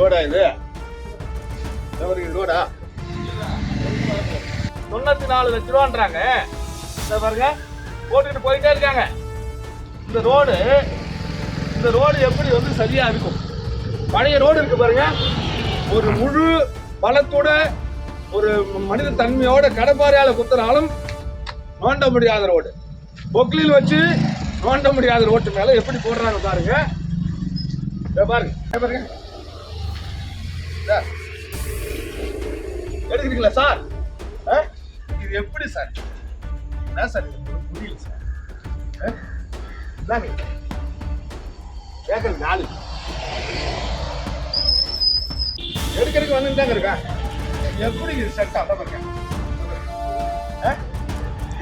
ரோடா இது? ரோடா 94 லட்ச ரூபான்றாங்க. பாருங்க போட்டுக்கிட்டு போயிட்டே இருக்காங்க. இந்த ரோடு எப்படி வந்து சரியா இருக்கும்? பழைய ரோடு இருக்கு பாருங்க, ஒரு முழு பலத்தோட ஒரு மனித தன்மையோட கடப்பாறையால குத்துறாலும் நோண்ட முடியாத ரோடு, பொக்லில் வச்சு நோண்ட முடியாத ரோட்டு மேல எப்படி போடுறாங்க பாருங்க. பாருங்க எடுக்கிறீங்களா சார்? இது எப்படி சார்? என்ன சார் புரியல சார். கேட்கறது நாலு எடுக்கிறதுக்கு வந்துட்டாங்க இருக்கா? எப்படி இது செட் ஆக பாருங்க.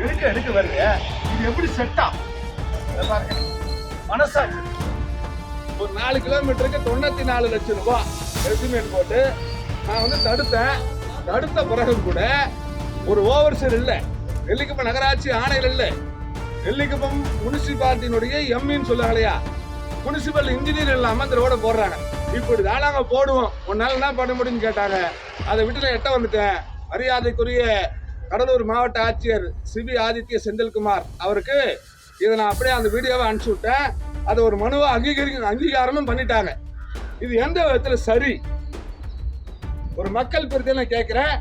எடுக்க வருங்க, இது எப்படி செட் ஆகும் பாருங்க. மனசாட்சி ஒரு 4 கிலோமீட்டருக்கு 94 லட்சம் ரூபாய் எஸ்டிமேட் போட்டு நான் வந்து தடுத்த பிறகு கூட ஒரு ஓவர்சீர் இல்லை. நெல்லிக்குப்பம் நகராட்சி ஆணையர் இல்லை, நெல்லிக்குப்பம் முனிசிபாலிட்டியினுடைய எம்இன்னு சொல்லுவாங்க இல்லையா, முனிசிபல் இன்ஜினியர் இல்லாம அந்த ரோட போடுறாங்க. இப்படி தான் நாங்க போடுவோம், உன்னால என்ன பண்ண முடியும்னு கேட்டாங்க. அதை விட்டு எட்ட வந்துட்டேன். மரியாதைக்குரிய கடலூர் மாவட்ட ஆட்சியர் சிபி ஆதித்ய செந்தில்குமார் அவருக்கு இதை நான் அப்படியே அந்த வீடியோவை அனுப்பிச்சு விட்டேன். அதை ஒரு மனுவை அங்கீகாரமும் பண்ணிட்டாங்க. இது எந்த விதத்துல சரி? ஒரு மக்கள் பிரச்சனை கேட்கிறேன்.